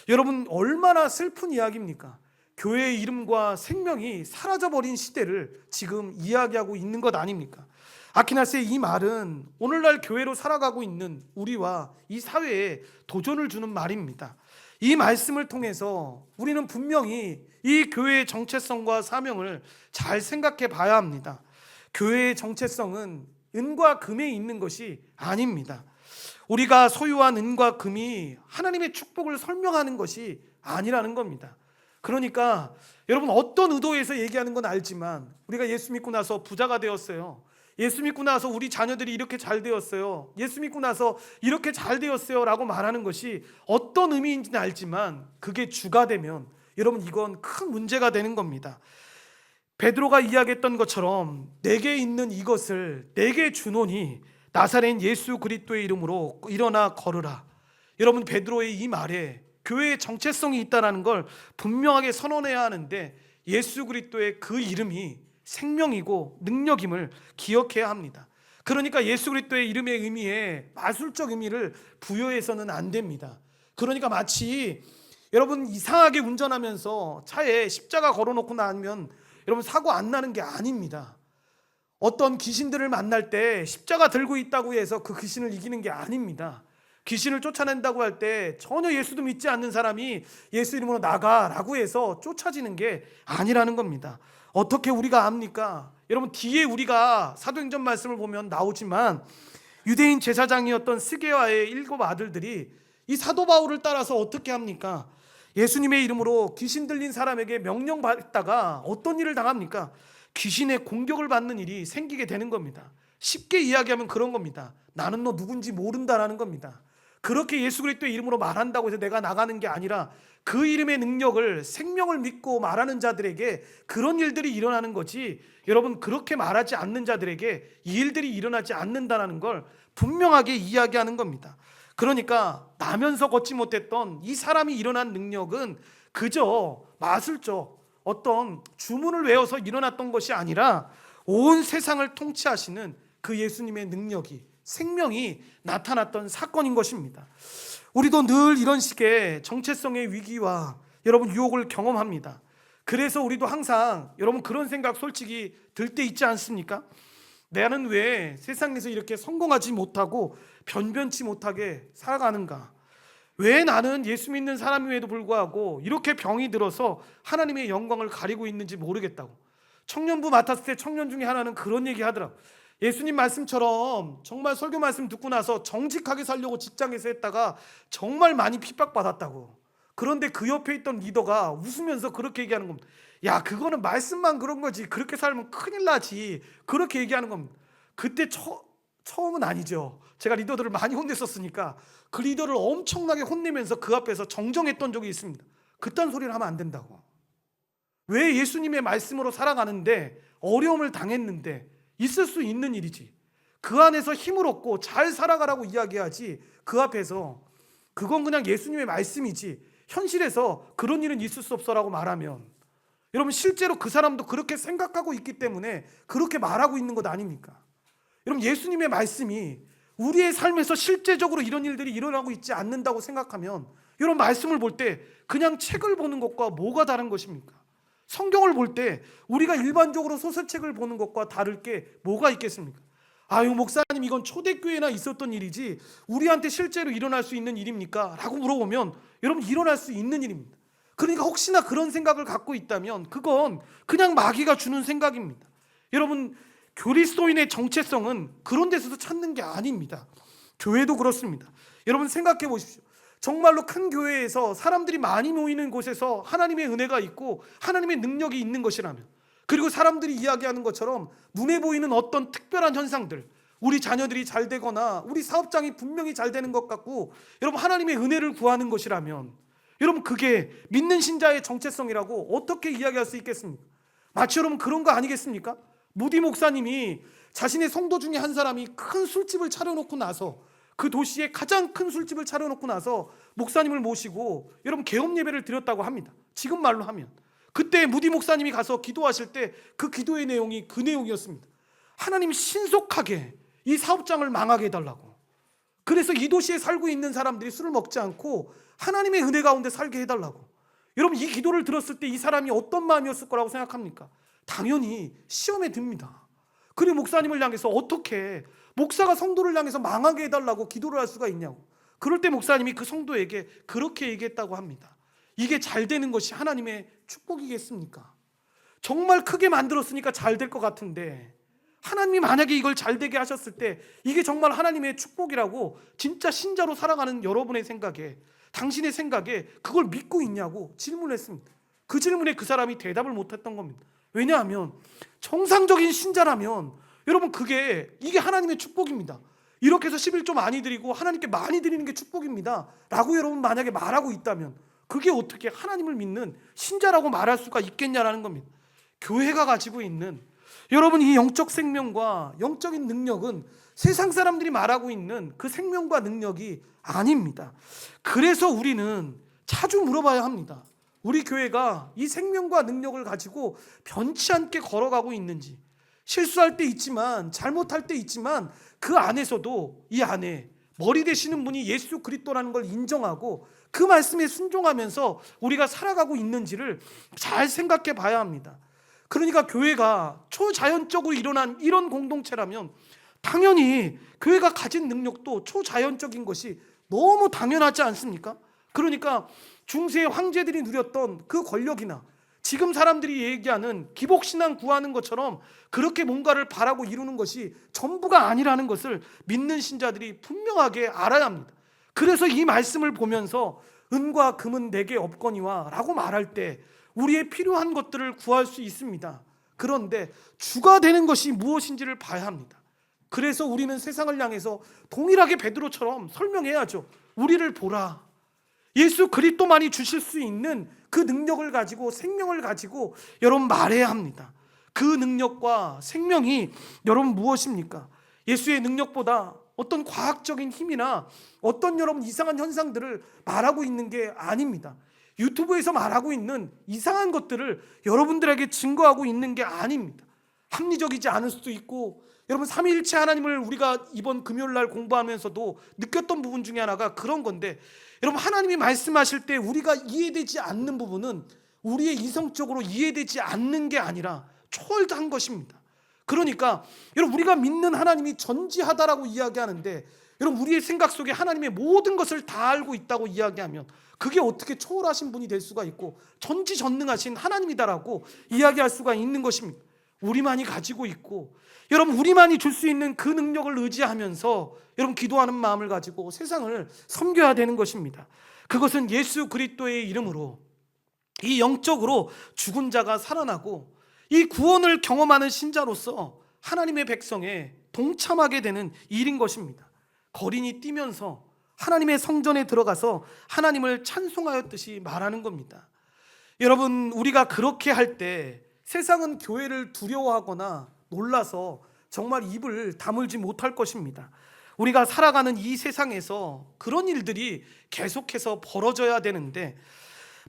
여러분 얼마나 슬픈 이야기입니까? 교회의 이름과 생명이 사라져버린 시대를 지금 이야기하고 있는 것 아닙니까? 아퀴나스의 이 말은 오늘날 교회로 살아가고 있는 우리와 이 사회에 도전을 주는 말입니다. 이 말씀을 통해서 우리는 분명히 이 교회의 정체성과 사명을 잘 생각해 봐야 합니다. 교회의 정체성은 은과 금에 있는 것이 아닙니다. 우리가 소유한 은과 금이 하나님의 축복을 설명하는 것이 아니라는 겁니다. 그러니까 여러분 어떤 의도에서 얘기하는 건 알지만, 우리가 예수 믿고 나서 부자가 되었어요, 예수 믿고 나서 우리 자녀들이 이렇게 잘 되었어요, 예수 믿고 나서 이렇게 잘 되었어요 라고 말하는 것이 어떤 의미인지는 알지만, 그게 주가 되면 여러분 이건 큰 문제가 되는 겁니다. 베드로가 이야기했던 것처럼 내게 있는 이것을 내게 주노니 나사렛 예수 그리스도의 이름으로 일어나 걸으라. 여러분 베드로의 이 말에 교회의 정체성이 있다는 걸 분명하게 선언해야 하는데, 예수 그리스도의 그 이름이 생명이고 능력임을 기억해야 합니다. 그러니까 예수 그리스도의 이름의 의미에 마술적 의미를 부여해서는 안 됩니다. 그러니까 마치 여러분 이상하게 운전하면서 차에 십자가 걸어놓고 나면 여러분 사고 안 나는 게 아닙니다. 어떤 귀신들을 만날 때 십자가 들고 있다고 해서 그 귀신을 이기는 게 아닙니다. 귀신을 쫓아낸다고 할 때 전혀 예수도 믿지 않는 사람이 예수 이름으로 나가라고 해서 쫓아지는 게 아니라는 겁니다. 어떻게 우리가 압니까? 여러분 뒤에 우리가 사도행전 말씀을 보면 나오지만, 유대인 제사장이었던 스게와의 7 아들들이 이 사도 바울을 따라서 어떻게 합니까? 예수님의 이름으로 귀신 들린 사람에게 명령받다가 어떤 일을 당합니까? 귀신의 공격을 받는 일이 생기게 되는 겁니다. 쉽게 이야기하면 그런 겁니다. 나는 너 누군지 모른다라는 겁니다. 그렇게 예수 그리스도의 이름으로 말한다고 해서 내가 나가는 게 아니라, 그 이름의 능력을, 생명을 믿고 말하는 자들에게 그런 일들이 일어나는 거지, 여러분 그렇게 말하지 않는 자들에게 이 일들이 일어나지 않는다는 걸 분명하게 이야기하는 겁니다. 그러니까 나면서 걷지 못했던 이 사람이 일어난 능력은 그저 마술적 어떤 주문을 외워서 일어났던 것이 아니라, 온 세상을 통치하시는 그 예수님의 능력이, 생명이 나타났던 사건인 것입니다. 우리도 늘 이런 식의 정체성의 위기와 여러분 유혹을 경험합니다. 그래서 우리도 항상 여러분 그런 생각 솔직히 들 때 있지 않습니까? 나는 왜 세상에서 이렇게 성공하지 못하고 변변치 못하게 살아가는가? 왜 나는 예수 믿는 사람임에도 불구하고 이렇게 병이 들어서 하나님의 영광을 가리고 있는지 모르겠다고. 청년부 맡았을 때 청년 중에 하나는 그런 얘기 하더라고. 예수님 말씀처럼 정말 설교 말씀 듣고 나서 정직하게 살려고 직장에서 했다가 정말 많이 핍박받았다고. 그런데 그 옆에 있던 리더가 웃으면서 그렇게 얘기하는 겁니다. 야, 그거는 말씀만 그런 거지, 그렇게 살면 큰일 나지, 그렇게 얘기하는 겁니다. 그때 처음은 아니죠. 제가 리더들을 많이 혼냈었으니까 그 리더를 엄청나게 혼내면서 그 앞에서 정정했던 적이 있습니다. 그딴 소리를 하면 안 된다고. 왜 예수님의 말씀으로 살아가는데 어려움을 당했는데 있을 수 있는 일이지, 그 안에서 힘을 얻고 잘 살아가라고 이야기하지, 그 앞에서 그건 그냥 예수님의 말씀이지 현실에서 그런 일은 있을 수 없어라고 말하면, 여러분 실제로 그 사람도 그렇게 생각하고 있기 때문에 그렇게 말하고 있는 것 아닙니까? 여러분, 예수님의 말씀이 우리의 삶에서 실제적으로 이런 일들이 일어나고 있지 않는다고 생각하면 이런 말씀을 볼 때 그냥 책을 보는 것과 뭐가 다른 것입니까? 성경을 볼 때 우리가 일반적으로 소설책을 보는 것과 다를 게 뭐가 있겠습니까? 아유, 목사님, 이건 초대교회나 있었던 일이지 우리한테 실제로 일어날 수 있는 일입니까? 라고 물어보면 여러분, 일어날 수 있는 일입니다. 그러니까 혹시나 그런 생각을 갖고 있다면 그건 그냥 마귀가 주는 생각입니다. 여러분, 그리스도인의 정체성은 그런 데서도 찾는 게 아닙니다. 교회도 그렇습니다. 여러분, 생각해 보십시오. 정말로 큰 교회에서 사람들이 많이 모이는 곳에서 하나님의 은혜가 있고 하나님의 능력이 있는 것이라면, 그리고 사람들이 이야기하는 것처럼 눈에 보이는 어떤 특별한 현상들, 우리 자녀들이 잘 되거나 우리 사업장이 분명히 잘 되는 것 같고 여러분 하나님의 은혜를 구하는 것이라면, 여러분 그게 믿는 신자의 정체성이라고 어떻게 이야기할 수 있겠습니까? 마치 여러분 그런 거 아니겠습니까? 무디 목사님이 자신의 성도 중에 한 사람이 큰 술집을 차려놓고 나서, 그 도시에 가장 큰 술집을 차려놓고 나서 목사님을 모시고 여러분 개업 예배를 드렸다고 합니다. 지금 말로 하면 그때 무디 목사님이 가서 기도하실 때 그 기도의 내용이 그 내용이었습니다. 하나님, 신속하게 이 사업장을 망하게 해달라고. 그래서 이 도시에 살고 있는 사람들이 술을 먹지 않고 하나님의 은혜 가운데 살게 해달라고. 여러분, 이 기도를 들었을 때 이 사람이 어떤 마음이었을 거라고 생각합니까? 당연히 시험에 듭니다. 그리고 목사님을 향해서 어떻게 목사가 성도를 향해서 망하게 해달라고 기도를 할 수가 있냐고. 그럴 때 목사님이 그 성도에게 그렇게 얘기했다고 합니다. 이게 잘 되는 것이 하나님의 축복이겠습니까? 정말 크게 만들었으니까 잘 될 것 같은데, 하나님이 만약에 이걸 잘 되게 하셨을 때 이게 정말 하나님의 축복이라고 진짜 신자로 살아가는 여러분의 생각에, 당신의 생각에 그걸 믿고 있냐고 질문했습니다. 그 질문에 그 사람이 대답을 못했던 겁니다. 왜냐하면 정상적인 신자라면 여러분 이게 하나님의 축복입니다. 이렇게 해서 11조 많이 드리고 하나님께 많이 드리는 게 축복입니다 라고 여러분 만약에 말하고 있다면 그게 어떻게 하나님을 믿는 신자라고 말할 수가 있겠냐라는 겁니다. 교회가 가지고 있는 여러분 이 영적 생명과 영적인 능력은 세상 사람들이 말하고 있는 그 생명과 능력이 아닙니다. 그래서 우리는 자주 물어봐야 합니다. 우리 교회가 이 생명과 능력을 가지고 변치 않게 걸어가고 있는지. 실수할 때 있지만, 잘못할 때 있지만 그 안에서도 이 안에 머리 되시는 분이 예수 그리스도라는 걸 인정하고 그 말씀에 순종하면서 우리가 살아가고 있는지를 잘 생각해 봐야 합니다. 그러니까 교회가 초자연적으로 일어난 이런 공동체라면 당연히 교회가 가진 능력도 초자연적인 것이 너무 당연하지 않습니까? 그러니까 중세의 황제들이 누렸던 그 권력이나 지금 사람들이 얘기하는 기복신앙 구하는 것처럼 그렇게 뭔가를 바라고 이루는 것이 전부가 아니라는 것을 믿는 신자들이 분명하게 알아야 합니다. 그래서 이 말씀을 보면서 은과 금은 내게 없거니와 라고 말할 때 우리의 필요한 것들을 구할 수 있습니다. 그런데 주가 되는 것이 무엇인지를 봐야 합니다. 그래서 우리는 세상을 향해서 동일하게 베드로처럼 설명해야죠. 우리를 보라. 예수 그리스도만이 주실 수 있는 그 능력을 가지고, 생명을 가지고 여러분 말해야 합니다. 그 능력과 생명이 여러분 무엇입니까? 예수의 능력보다 어떤 과학적인 힘이나 어떤 여러분 이상한 현상들을 말하고 있는 게 아닙니다. 유튜브에서 말하고 있는 이상한 것들을 여러분들에게 증거하고 있는 게 아닙니다. 합리적이지 않을 수도 있고, 여러분 삼위일체 하나님을 우리가 이번 금요일날 공부하면서도 느꼈던 부분 중에 하나가 그런 건데, 여러분 하나님이 말씀하실 때 우리가 이해되지 않는 부분은 우리의 이성적으로 이해되지 않는 게 아니라 초월한 것입니다. 그러니까 여러분 우리가 믿는 하나님이 전지하다라고 이야기하는데, 여러분 우리의 생각 속에 하나님의 모든 것을 다 알고 있다고 이야기하면 그게 어떻게 초월하신 분이 될 수가 있고 전지전능하신 하나님이다라고 이야기할 수가 있는 것입니다. 우리만이 가지고 있고, 여러분 우리만이 줄 수 있는 그 능력을 의지하면서 여러분 기도하는 마음을 가지고 세상을 섬겨야 되는 것입니다. 그것은 예수 그리스도의 이름으로 이 영적으로 죽은 자가 살아나고 이 구원을 경험하는 신자로서 하나님의 백성에 동참하게 되는 일인 것입니다. 거린이 뛰면서 하나님의 성전에 들어가서 하나님을 찬송하였듯이 말하는 겁니다. 여러분 우리가 그렇게 할 때 세상은 교회를 두려워하거나 놀라서 정말 입을 다물지 못할 것입니다. 우리가 살아가는 이 세상에서 그런 일들이 계속해서 벌어져야 되는데,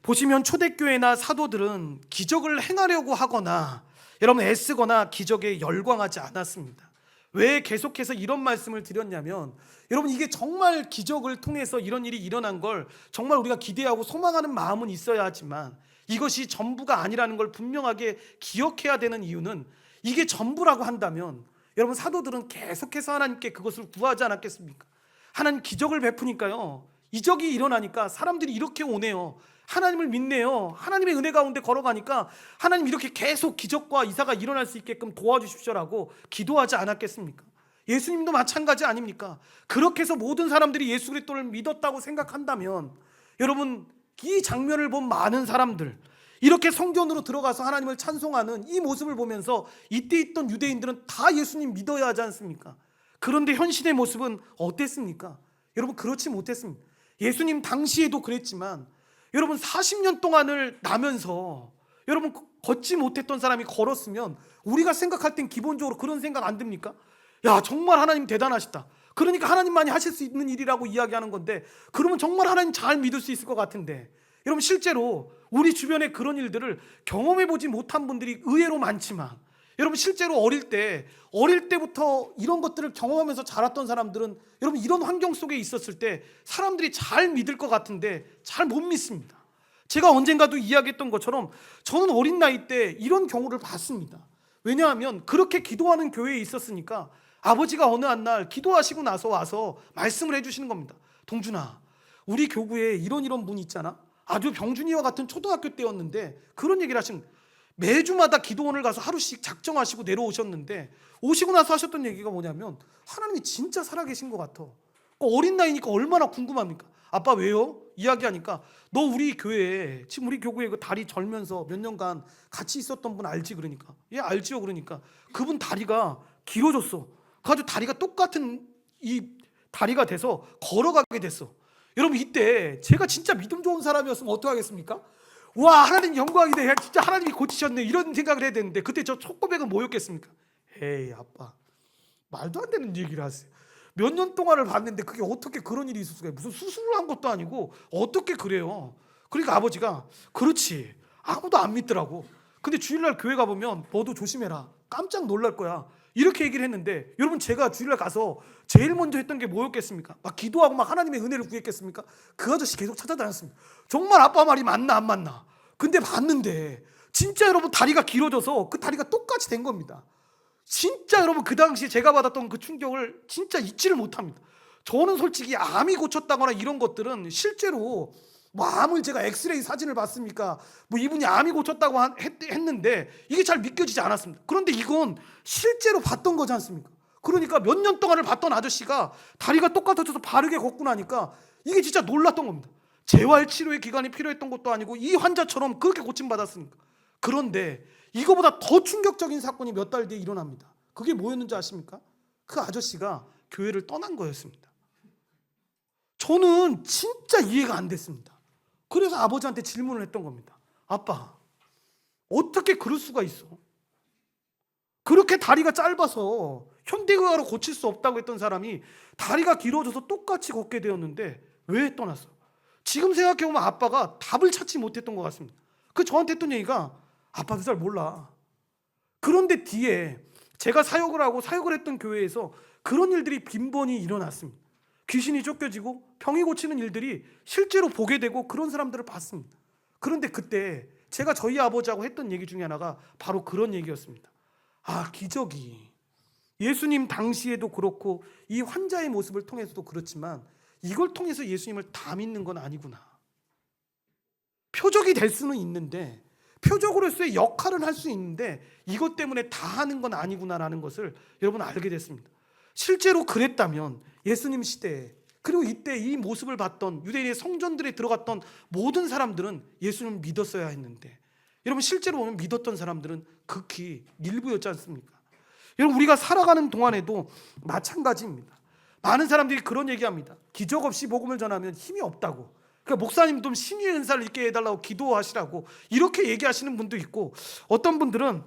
보시면 초대교회나 사도들은 기적을 행하려고 하거나 여러분 애쓰거나 기적에 열광하지 않았습니다. 왜 계속해서 이런 말씀을 드렸냐면, 여러분 이게 정말 기적을 통해서 이런 일이 일어난 걸 정말 우리가 기대하고 소망하는 마음은 있어야 하지만, 이것이 전부가 아니라는 걸 분명하게 기억해야 되는 이유는, 이게 전부라고 한다면 여러분 사도들은 계속해서 하나님께 그것을 구하지 않았겠습니까? 하나님 기적을 베푸니까요, 이적이 일어나니까 사람들이 이렇게 오네요. 하나님을 믿네요. 하나님의 은혜 가운데 걸어가니까 하나님 이렇게 계속 기적과 이사가 일어날 수 있게끔 도와주십시오라고 기도하지 않았겠습니까? 예수님도 마찬가지 아닙니까? 그렇게 해서 모든 사람들이 예수 그리스도를 믿었다고 생각한다면, 여러분 이 장면을 본 많은 사람들, 이렇게 성전으로 들어가서 하나님을 찬송하는 이 모습을 보면서 이때 있던 유대인들은 다 예수님 믿어야 하지 않습니까? 그런데 현실의 모습은 어땠습니까? 여러분 그렇지 못했습니다. 예수님 당시에도 그랬지만, 여러분 40년 동안을 나면서 여러분 걷지 못했던 사람이 걸었으면 우리가 생각할 땐 기본적으로 그런 생각 안 듭니까? 야, 정말 하나님 대단하시다. 그러니까 하나님만이 하실 수 있는 일이라고 이야기하는 건데, 그러면 정말 하나님 잘 믿을 수 있을 것 같은데, 여러분 실제로 우리 주변에 그런 일들을 경험해 보지 못한 분들이 의외로 많지만, 여러분 실제로 어릴 때부터 이런 것들을 경험하면서 자랐던 사람들은 여러분 이런 환경 속에 있었을 때 사람들이 잘 믿을 것 같은데 잘 못 믿습니다. 제가 언젠가도 이야기했던 것처럼 저는 어린 나이 때 이런 경우를 봤습니다. 왜냐하면 그렇게 기도하는 교회에 있었으니까 아버지가 어느 한 날 기도하시고 나서 와서 말씀을 해주시는 겁니다. 동준아, 우리 교구에 이런 분이 있잖아. 아주 병준이와 같은 초등학교 때였는데 그런 얘기를 하신, 매주마다 기도원을 가서 하루씩 작정하시고 내려오셨는데, 오시고 나서 하셨던 얘기가 뭐냐면, 하나님이 진짜 살아계신 것 같아. 어린 나이니까 얼마나 궁금합니까? 아빠 왜요? 이야기하니까, 너 우리 교회에, 지금 우리 교구에 그 다리 절면서 몇 년간 같이 있었던 분 알지? 그러니까, 예 알지요. 그러니까 그분 다리가 길어졌어. 그래가지고 다리가 똑같은 이 다리가 돼서 걸어가게 됐어. 여러분 이때 제가 진짜 믿음 좋은 사람이었으면 어떻게 하겠습니까? 와, 하나님 영광이네, 진짜 하나님이 고치셨네, 이런 생각을 해야 되는데, 그때 저 첫 고백은 뭐였겠습니까? 에이 아빠, 말도 안 되는 얘기를 하세요. 몇 년 동안을 봤는데 그게 어떻게 그런 일이 있을 수가 있어요? 무슨 수술을 한 것도 아니고 어떻게 그래요? 그러니까 아버지가 그렇지, 아무도 안 믿더라고. 근데 주일날 교회 가보면 너도 조심해라, 깜짝 놀랄 거야, 이렇게 얘기를 했는데, 여러분 제가 주일날 가서 제일 먼저 했던 게 뭐였겠습니까? 막 기도하고 막 하나님의 은혜를 구했겠습니까? 그 아저씨 계속 찾아다녔습니다. 정말 아빠 말이 맞나 안 맞나. 근데 봤는데 진짜 여러분 다리가 길어져서 그 다리가 똑같이 된 겁니다. 진짜 여러분 그 당시 제가 받았던 그 충격을 진짜 잊지를 못합니다. 저는 솔직히 암이 고쳤다거나 이런 것들은 실제로 뭐 암을 제가 엑스레이 사진을 봤습니까? 뭐 이분이 암이 고쳤다고 했는데 이게 잘 믿겨지지 않았습니다. 그런데 이건 실제로 봤던 거지 않습니까? 그러니까 몇 년 동안을 봤던 아저씨가 다리가 똑같아져서 바르게 걷고 나니까 이게 진짜 놀랐던 겁니다. 재활 치료의 기간이 필요했던 것도 아니고 이 환자처럼 그렇게 고침받았으니까. 그런데 이거보다 더 충격적인 사건이 몇 달 뒤에 일어납니다. 그게 뭐였는지 아십니까? 그 아저씨가 교회를 떠난 거였습니다. 저는 진짜 이해가 안 됐습니다. 그래서 아버지한테 질문을 했던 겁니다. 아빠, 어떻게 그럴 수가 있어? 그렇게 다리가 짧아서 현대의학으로 고칠 수 없다고 했던 사람이 다리가 길어져서 똑같이 걷게 되었는데 왜 떠났어? 지금 생각해보면 아빠가 답을 찾지 못했던 것 같습니다. 그 저한테 했던 얘기가, 아빠도 잘 몰라. 그런데 뒤에 제가 사역을 하고 사역을 했던 교회에서 그런 일들이 빈번히 일어났습니다. 귀신이 쫓겨지고 병이 고치는 일들이 실제로 보게 되고 그런 사람들을 봤습니다. 그런데 그때 제가 저희 아버지하고 했던 얘기 중에 하나가 바로 그런 얘기였습니다. 아, 기적이 예수님 당시에도 그렇고 이 환자의 모습을 통해서도 그렇지만 이걸 통해서 예수님을 다 믿는 건 아니구나. 표적이 될 수는 있는데, 표적으로서의 역할은 할 수 있는데 이것 때문에 다 하는 건 아니구나라는 것을 여러분 알게 됐습니다. 실제로 그랬다면 예수님 시대에, 그리고 이때 이 모습을 봤던 유대인의 성전들에 들어갔던 모든 사람들은 예수님을 믿었어야 했는데, 여러분 실제로 보면 믿었던 사람들은 극히 일부였지 않습니까? 여러분 우리가 살아가는 동안에도 마찬가지입니다. 많은 사람들이 그런 얘기합니다. 기적 없이 복음을 전하면 힘이 없다고. 그러니까 목사님 좀 신유의 은사를 있게 해달라고 기도하시라고 이렇게 얘기하시는 분도 있고, 어떤 분들은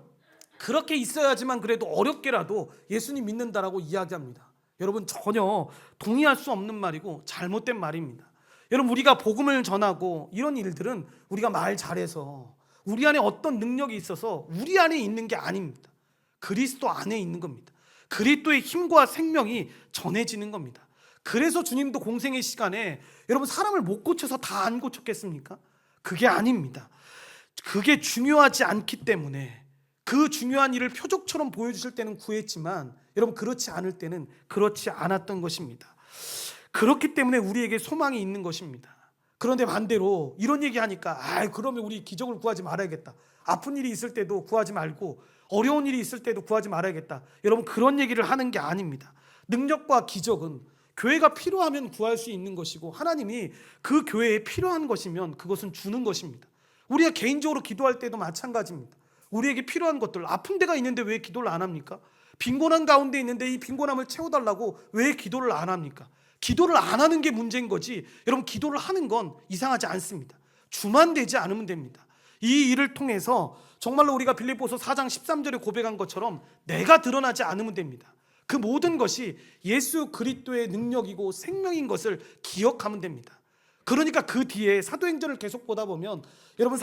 그렇게 있어야지만 그래도 어렵게라도 예수님 믿는다라고 이야기합니다. 여러분 전혀 동의할 수 없는 말이고 잘못된 말입니다. 여러분 우리가 복음을 전하고 이런 일들은 우리가 말 잘해서 우리 안에 어떤 능력이 있어서 우리 안에 있는 게 아닙니다. 그리스도 안에 있는 겁니다. 그리스도의 힘과 생명이 전해지는 겁니다. 그래서 주님도 공생의 시간에 여러분 사람을 못 고쳐서 다 안 고쳤겠습니까? 그게 아닙니다. 그게 중요하지 않기 때문에 그 중요한 일을 표적처럼 보여주실 때는 구했지만 여러분 그렇지 않을 때는 그렇지 않았던 것입니다. 그렇기 때문에 우리에게 소망이 있는 것입니다. 그런데 반대로 이런 얘기하니까 그러면 우리 기적을 구하지 말아야겠다. 아픈 일이 있을 때도 구하지 말고 어려운 일이 있을 때도 구하지 말아야겠다. 여러분 그런 얘기를 하는 게 아닙니다. 능력과 기적은 교회가 필요하면 구할 수 있는 것이고 하나님이 그 교회에 필요한 것이면 그것은 주는 것입니다. 우리가 개인적으로 기도할 때도 마찬가지입니다. 우리에게 필요한 것들, 아픈 데가 있는데 왜 기도를 안 합니까? 빈곤한 가운데 있는데 이 빈곤함을 채워달라고 왜 기도를 안 합니까? 기도를 안 하는 게 문제인 거지 여러분 기도를 하는 건 이상하지 않습니다. 주만 되지 않으면 됩니다. 이 일을 통해서 정말로 우리가 빌립보서 4장 13절에 고백한 것처럼 내가 드러나지 않으면 됩니다. 그 모든 것이 예수 그리스도의 능력이고 생명인 것을 기억하면 됩니다. 그러니까 그 뒤에 사도행전을 계속 보다 보면 여러분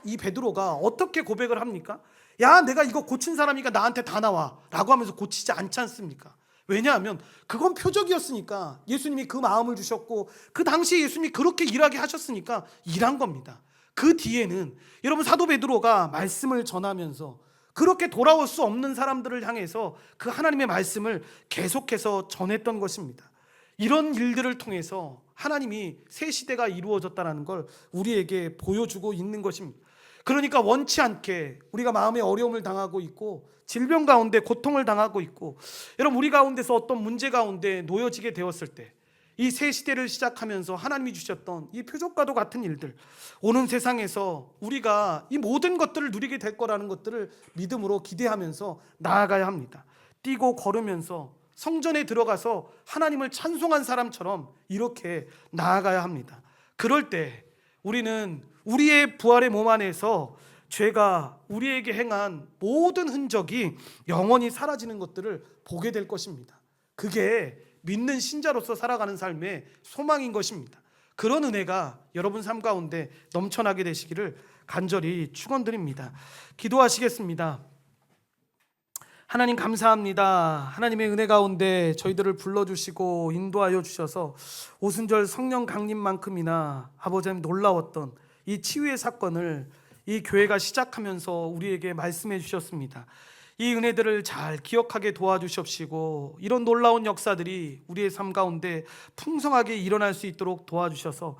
이 베드로가 어떻게 고백을 합니까? 야 내가 이거 고친 사람이니까 나한테 다 나와 라고 하면서 고치지 않지 않습니까? 왜냐하면 그건 표적이었으니까 예수님이 그 마음을 주셨고 그 당시에 예수님이 그렇게 일하게 하셨으니까 일한 겁니다. 그 뒤에는 여러분 사도 베드로가 말씀을 전하면서 그렇게 돌아올 수 없는 사람들을 향해서 그 하나님의 말씀을 계속해서 전했던 것입니다. 이런 일들을 통해서 하나님이 새 시대가 이루어졌다는 걸 우리에게 보여주고 있는 것입니다. 그러니까 원치 않게 우리가 마음의 어려움을 당하고 있고 질병 가운데 고통을 당하고 있고 여러분 우리 가운데서 어떤 문제 가운데 놓여지게 되었을 때 이 새 시대를 시작하면서 하나님이 주셨던 이 표적과도 같은 일들 오는 세상에서 우리가 이 모든 것들을 누리게 될 거라는 것들을 믿음으로 기대하면서 나아가야 합니다. 뛰고 걸으면서 성전에 들어가서 하나님을 찬송한 사람처럼 이렇게 나아가야 합니다. 그럴 때 우리는 우리의 부활의 몸 안에서 죄가 우리에게 행한 모든 흔적이 영원히 사라지는 것들을 보게 될 것입니다. 그게 믿는 신자로서 살아가는 삶의 소망인 것입니다. 그런 은혜가 여러분 삶 가운데 넘쳐나게 되시기를 간절히 축원드립니다. 기도하시겠습니다. 하나님 감사합니다. 하나님의 은혜 가운데 저희들을 불러주시고 인도하여 주셔서 오순절 성령 강림만큼이나 아버지 하나님 놀라웠던 이 치유의 사건을 이 교회가 시작하면서 우리에게 말씀해 주셨습니다. 이 은혜들을 잘 기억하게 도와주십시고 이런 놀라운 역사들이 우리의 삶 가운데 풍성하게 일어날 수 있도록 도와주셔서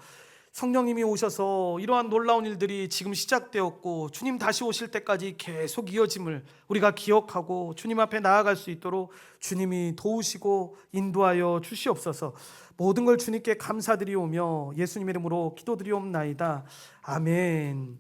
성령님이 오셔서 이러한 놀라운 일들이 지금 시작되었고 주님 다시 오실 때까지 계속 이어짐을 우리가 기억하고 주님 앞에 나아갈 수 있도록 주님이 도우시고 인도하여 주시옵소서. 모든 걸 주님께 감사드리오며 예수님의 이름으로 기도드리옵나이다. 아멘.